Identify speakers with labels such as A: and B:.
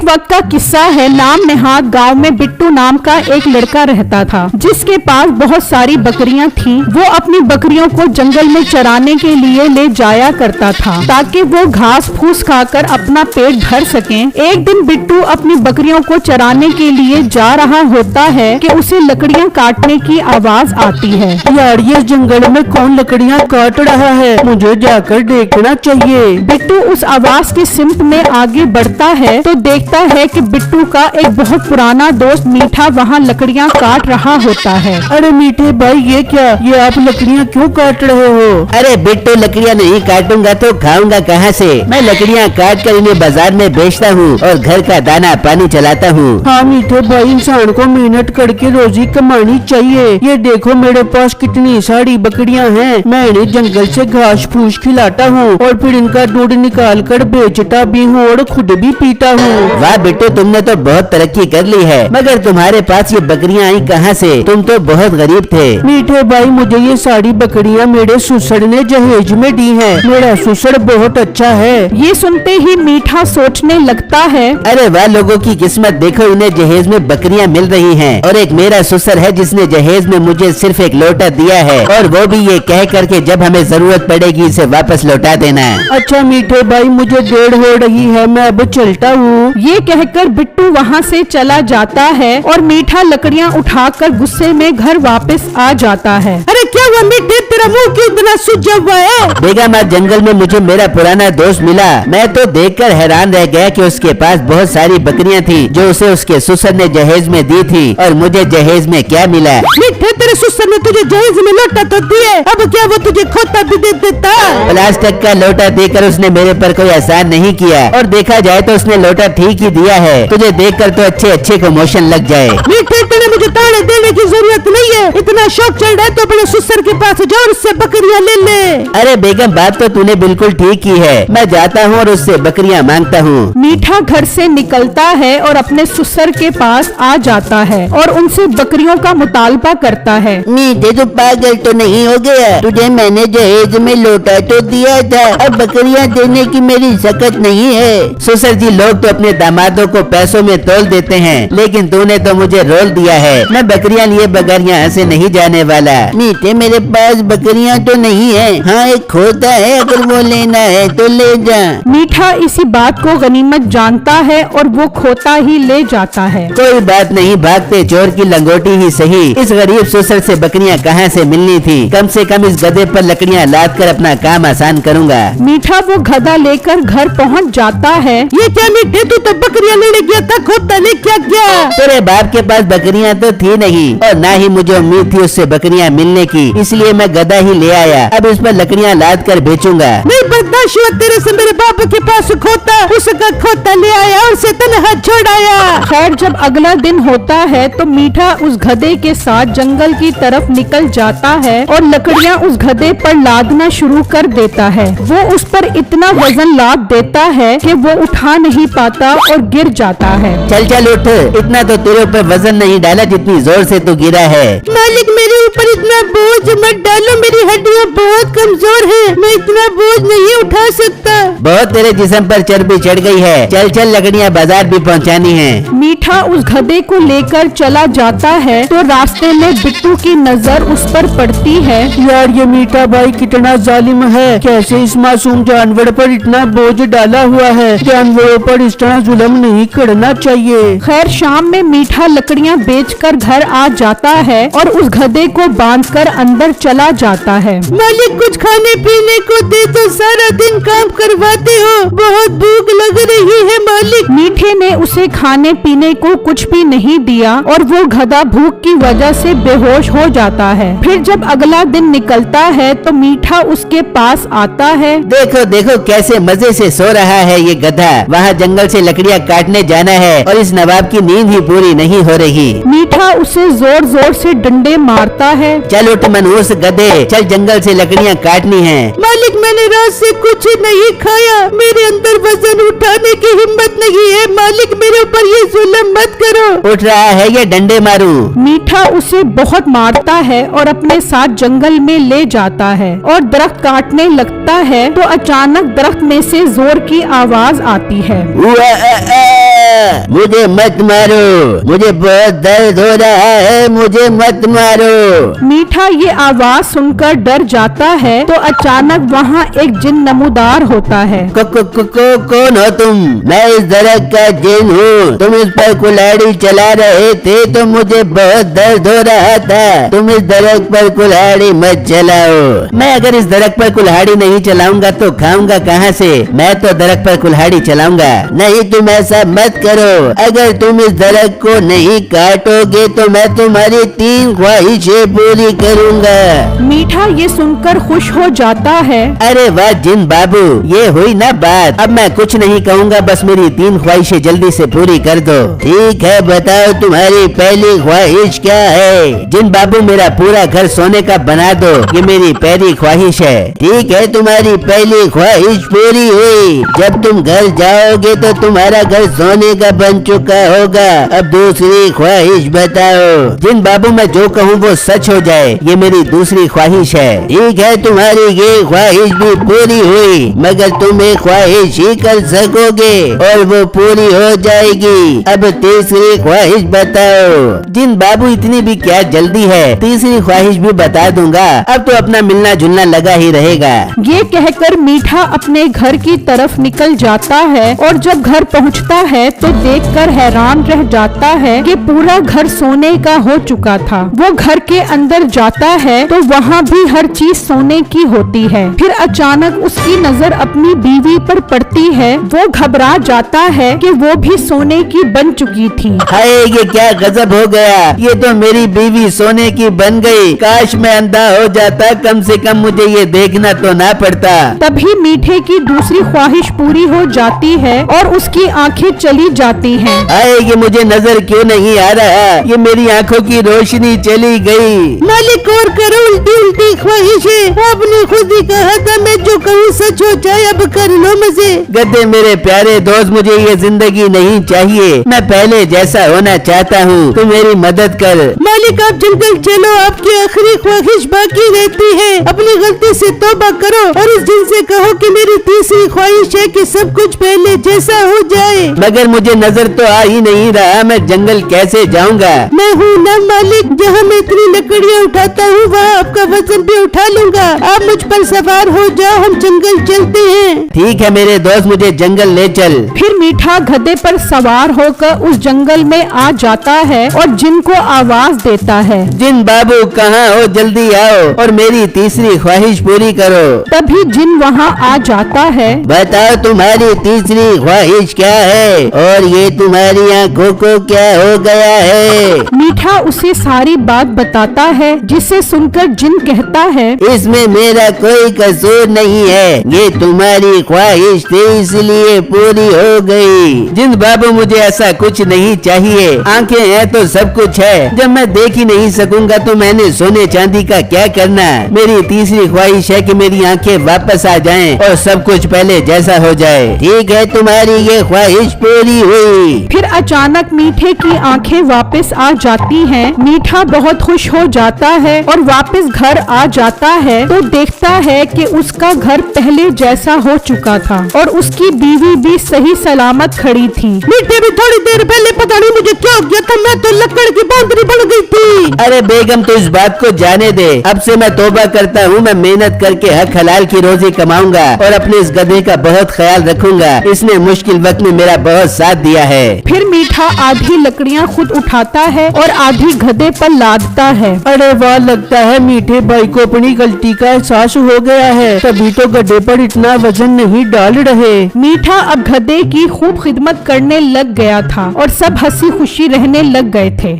A: वक्त का किस्सा है। नाम नेहाद गांव में बिट्टू नाम का एक लड़का रहता था, जिसके पास बहुत सारी बकरियां थीं। वो अपनी बकरियों को जंगल में चराने के लिए ले जाया करता था, ताकि वो घास फूस खाकर अपना पेट भर सकें। एक दिन बिट्टू अपनी बकरियों को चराने के लिए जा रहा होता है कि उसे लकड़ियां काटने की आवाज आती है।
B: यार, ये जंगल में कौन लकड़ियां काट रहा है? मुझे जाकर देखना चाहिए।
A: बिट्टू उस आवाज के सिमत में आगे बढ़ता है तो देखता है कि बिट्टू का एक बहुत पुराना दोस्त मीठा वहाँ लकड़ियाँ काट रहा होता है।
B: अरे मीठे भाई, ये क्या? ये आप लकड़ियाँ क्यों काट रहे हो?
C: अरे बिट्टू, लकड़ियाँ नहीं काटूंगा तो खाऊंगा कहाँ से? मैं लकड़ियाँ काट कर इन्हें बाजार में बेचता हूँ और घर का दाना पानी चलाता हूँ।
B: हाँ मीठे भाई, इंसान को मेहनत करके रोजी कमानी चाहिए। ये देखो मेरे पास कितनी सारी बकरियाँ हैं। मैं इन्हें जंगल से घास फूस खिलाता हूँ और फिर इनका दूध निकाल कर बेचता भी हूँ और खुद भी पीता हूँ।
C: वाह बिट्टू, तुमने तो बहुत तरक्की कर ली है। मगर तुम्हारे पास ये बकरियाँ आई कहाँ से? तुम तो बहुत गरीब थे।
B: मीठे भाई, मुझे ये सारी बकरियाँ मेरे ससुर ने जहेज में दी है। मेरा ससुर बहुत अच्छा है।
A: ये सुनते ही मीठा सोचने लगता है,
C: अरे वाह, लोगों की किस्मत देखो, इन्हें जहेज में बकरियाँ मिल रही हैं और एक मेरा ससुर है जिसने जहेज में मुझे सिर्फ एक लोटा दिया है, और वो भी ये कह करके जब हमें जरूरत पड़ेगी इसे वापस लौटा देना।
B: अच्छा मीठे भाई, मुझे देर हो रही है, मैं अब चलता हूँ।
A: ये कहकर बिट्टू वहाँ से चला जाता है और मीठा लकड़ियाँ उठाकर गुस्से में घर वापस आ जाता है।
B: अरे क्या हुआ मीठे, तेरा मुंह क्यों इतना सूजा हुआ है?
C: बेगम, आज जंगल में मुझे मेरा पुराना दोस्त मिला। मैं तो देखकर हैरान रह गया कि उसके पास बहुत सारी बकरियां थी जो उसे उसके ससुर ने जहेज में दी थी, और मुझे जहेज में क्या मिला?
B: मीठे, तेरे ससुर ने तुझे जहेज में लोटा तो दिए, अब क्या वो तुझे खोता भी दे देता?
C: प्लास्टिक का लोटा देकर उसने मेरे पर कोई एहसान नहीं किया, और देखा जाए तो उसने लोटा ठीक ही दिया है। तुझे देखकर तो अच्छे अच्छे को मोशन लग जाए।
B: मीठे, तेरे मुझे ताने देने की जरूरत नहीं है। इतना शौक चढ़ रहा है तो अपने ससुर के पास जाओ और उससे बकरियां ले ले।
C: अरे बेगम, बात तो तूने बिल्कुल ठीक की है। मैं जाता हूँ और उससे बकरियाँ मांगता हूँ।
A: मीठा घर से निकलता है और अपने ससुर के पास आ जाता है और उनसे बकरियों का मुतालबा करता है।
C: मीठे, तो पागल तो नहीं हो गया? तुझे मैंने जहेज में लोटा तो दिया था, अब बकरियाँ देने की मेरी सकत नहीं है। ससुर जी, लोग तो अपने दामादों को पैसों में तोल देते हैं, लेकिन तूने तो मुझे रोल दिया है। मैं बकरियाँ लिए बगैर यहाँ से नहीं जाने वाला। मीठे, मेरे पास बकरियाँ तो नहीं है। हाँ, एक खोता है, अगर वो लेना है तो ले जा।
A: मीठा इसी बात को गनीमत जानता है और वो खोता ही ले जाता है।
C: कोई बात नहीं, भागते चोर की लंगोटी ही सही। इस गरीब ससुर से बकरियाँ कहाँ से मिलनी थी? कम से कम इस गधे पर लकड़ियाँ लाद कर अपना काम आसान करूँगा।
A: मीठा वो गधा लेकर घर पहुँच जाता है।
B: ये क्या मीठे, तू तो बकरियां लेने गया था, खोता ले क्या गया?
C: तेरे बाप के पास बकरियां तो थी नहीं, और ना ही मुझे उम्मीद थी उससे बकरियां मिलने की, इसलिए मैं गधा ही ले आया। अब इस पर लकड़ियां लाद कर बेचूंगा।
B: नहीं बर्दाश्त हुआ तेरे से। मेरे बाप के पास खोता, उसका खोता ले आया और उसे तन्हा छोड़ाया।
A: खैर, जब अगला दिन होता है तो मीठा उस गधे के साथ जंगल की तरफ निकल जाता है और लकड़ियाँ उस गधे पर लादना शुरू कर देता है। वो उस पर इतना वजन लाद देता है कि वो उठा नहीं पाता और गिर जाता है।
C: चल चल उठ, इतना तो तेरे ऊपर वजन नहीं डाला जितनी जोर से तू गिरा है।
B: मालिक, मेरे ऊपर इतना बोझ मत डालो, मेरी हड्डियाँ बहुत कमजोर है, मैं इतना बोझ नहीं उठा सकता।
C: बहुत तेरे जिस्म पर चर्बी चढ़ गई है। चल चल, लकड़ियाँ बाजार भी पहुँचानी है।
A: मीठा उस गधे को लेकर चला जाता है तो रास्ते में बिट्टू की नजर उस पर पड़ती है।
B: यार, ये मीठा भाई कितना जालिम है। कैसे इस मासूम जानवर पर इतना बोझ डाला हुआ है? जानवरों पर इस तरह जुल्म नहीं करना चाहिए।
A: खैर, शाम में मीठा लकड़ियाँ बेचकर घर आ जाता है और उस गधे को बांधकर अंदर चला जाता है।
B: मालिक, कुछ खाने पीने को दे दो, सारा दिन काम करवाते हो, बहुत भूख लग रही है मालिक।
A: मीठे ने उसे खाने पीने को कुछ भी नहीं दिया और वो गधा भूख की वजह से बेहोश हो जाता है। फिर जब अगला दिन निकलता है तो मीठा उसके पास आता है।
C: देखो देखो कैसे मजे से सो रहा है ये गधा। वहाँ जंगल से लकड़ियाँ काटने जाना है और इस नवाब की नींद ही पूरी नहीं हो रही।
A: मीठा उसे जोर जोर से डंडे मारता है।
C: चल उठ मनहूस गधे, चल जंगल से लकड़ियाँ काटनी है।
B: मालिक, मैंने रात से कुछ नहीं खाया, मेरे अंदर वजन उठाने की हिम्मत नहीं है। मालिक, मेरे ऊपर ये जुल्म मत करो।
C: उठ रहा है ये डंडे मारू।
A: मीठा उसे बहुत मारता है और अपने साथ जंगल में ले जाता है और दरख्त काटने लगता है तो अचानक दरख्त में से जोर की आवाज आती है।
C: मुझे मत मारो, मुझे बहुत दर्द हो रहा है, मुझे मत मारो।
A: मीठा ये आवाज सुनकर डर जाता है तो अचानक वहाँ एक जिन नमूदार होता है।
C: कौन हो तुम? मैं इस दरख्त का जिन हूँ। तुम इस पर कुल्हाड़ी चला रहे थे तो मुझे बहुत दर्द हो रहा था। तुम इस दरख्त पर कुल्हाड़ी मत चलाओ। मैं अगर इस दरख्त पर कुल्हाड़ी नहीं चलाऊंगा तो खाऊंगा कहाँ से? मैं तो दरख्त पर कुल्हाड़ी चलाऊंगा। नहीं, तुम ऐसा मत करो। अगर तुम इस दरख्त को नहीं काटोगे तो मैं तुम्हारी 3 ख्वाहिशें पूरी करूंगा।
A: मीठा ये सुनकर खुश हो जाता है।
C: अरे वाह जिन बाबू, ये हुई ना बात। अब मैं कुछ नहीं कहूँगा, बस मेरी 3 ख्वाहिशें जल्दी से पूरी कर दो। ठीक है, बताओ तुम्हारी पहली ख्वाहिश क्या है? जिन बाबू, मेरा पूरा घर सोने का बना दो, ये मेरी पहली ख्वाहिश है। ठीक है, तुम्हारी पहली ख्वाहिश पूरी हुई। जब तुम घर जाओगे तो तुम्हारा घर सोने का बन चुका होगा। अब दूसरी ख्वाहिश बताओ। जिन बाबू, मैं जो कहूँ वो सच हो जाए, ये मेरी दूसरी ख्वाहिश है। ठीक है, तुम्हारी ये ख्वाहिश भी पूरी हुई, मगर तुम एक ख्वाहिश ही कर सकोगे और वो पूरी हो जाएगी। अब तीसरी ख्वाहिश बताओ। जिन बाबू, इतनी भी क्या जल्दी है, तीसरी ख्वाहिश भी बता दूंगा। अब तो अपना मिलना जुलना लगा ही रहेगा।
A: ये कहकर मीठा अपने घर की तरफ निकल जाता है और जब घर पहुंचता है तो देखकर हैरान रह जाता है कि पूरा घर सोने का हो चुका था। वो घर के अंदर जाता है तो वहाँ भी हर चीज सोने की होती है। फिर अचानक उसकी नजर अपनी बीवी पर पड़ती है। वो घबरा जाता है कि वो भी सोने की बन चुकी थी।
C: हाय, ये क्या गजब हो गया। ये तो मेरी बीवी सोने की बन गई। काश मैं अंधा हो जाता, कम से कम मुझे ये देखना तो ना पड़ता।
A: तभी मीठे की दूसरी ख्वाहिश पूरी हो जाती है और उसकी आंखें चली जाती हैं।
C: हाय, ये मुझे नजर क्यों नहीं आ रहा? ये मेरी आंखों की रोशनी चली गई।
B: मालिक, और करो उल्टी उल्टी ख्वाहिशें। आपने खुद ही कहा था मैं जो कहूँ सच हो जाए। अब कर लो मजे।
C: गद्दे मेरे प्यारे दोस्त, मुझे ये जिंदगी नहीं चाहिए। मैं पहले जैसा होना चाहता हूँ। तू मेरी मदद कर।
B: मालिक, आप जंगल चलो, आपकी आखिरी ख्वाहिश बाकी रहती है। अपनी गलती से तौबा करो और इस दिन से कहो कि मेरी तीसरी ख्वाहिश है कि सब कुछ पहले जैसा हो जाए।
C: मगर मुझे नजर तो आ ही नहीं रहा, मैं जंगल कैसे जाऊंगा?
B: मैं हूँ ना मालिक, जहाँ मैं इतनी लकड़ियाँ उठाता हूँ वहाँ आपका वजन भी उठा लूंगा। आप मुझ पर सवार हो जाओ, हम जंगल चलते हैं।
C: ठीक है मेरे दोस्त, मुझे जंगल ले चल।
A: फिर मीठा गधे पर सवार होकर उस जंगल में आ जाता है और जिन को आवाज देता है।
C: जिन बाबू, कहाँ हो? जल्दी आओ और मेरी तीसरी ख्वाहिश पूरी करो।
A: तभी जिन वहाँ आ जाता है।
C: बताओ तुम्हारी तीसरी ख्वाहिश क्या है और ये तुम्हारी आंखों को क्या हो गया है?
A: मीठा उसे सारी बात बताता है, जिसे सुनकर जिन कहता है,
C: इसमें मेरा कोई कसूर नहीं है, ये तुम्हारी ख्वाहिश थी इसलिए पूरी हो गई। जिन बाबू, मुझे ऐसा कुछ नहीं चाहिए। आंखें हैं तो सब कुछ है। जब मैं देख ही नहीं सकूंगा तो मैंने सोने चांदी का क्या करना? मेरी तीसरी ख्वाहिश है कि मेरी आंखें वापस आ जाएं और सब कुछ पहले जैसा हो जाए। ठीक है, तुम्हारी ये ख्वाहिश पूरी हुई।
A: फिर अचानक मीठे की आंखें वापस आ जाती हैं। मीठा बहुत खुश हो जाता है और वापस घर आ जाता है तो देखता है कि उसका घर पहले जैसा हो चुका था और उसकी बीवी भी सही सलामत खड़ी थी।
B: मीठे भी थोड़ी देर पहले पता नहीं मुझे क्या हो गया था, मैं तो लकड़ की बांदरी बन गई थी।
C: अरे बेगम, तो इस बात को जाने दे। अब से मैं तौबा करता हूँ। मैं मेहनत करके हक हलाल की रोजी कमाऊंगा और अपने इस गधे का बहुत ख्याल रखूंगा। इसने मुश्किल वक्त में मेरा बहुत साथ दिया है।
A: फिर मीठा आधी लकड़ियाँ खुद उठाता है और आधी गधे पर लादता है।
B: अरे वाह, लगता है मीठे भाई को अपनी गलती का एहसास हो गया है, तभी तो गड्ढे पर इतना वजन नहीं डाल रहे।
A: मीठा अब गधे की खूब खिदमत करने लग गया था और सब हंसी खुशी रहने लग गए थे।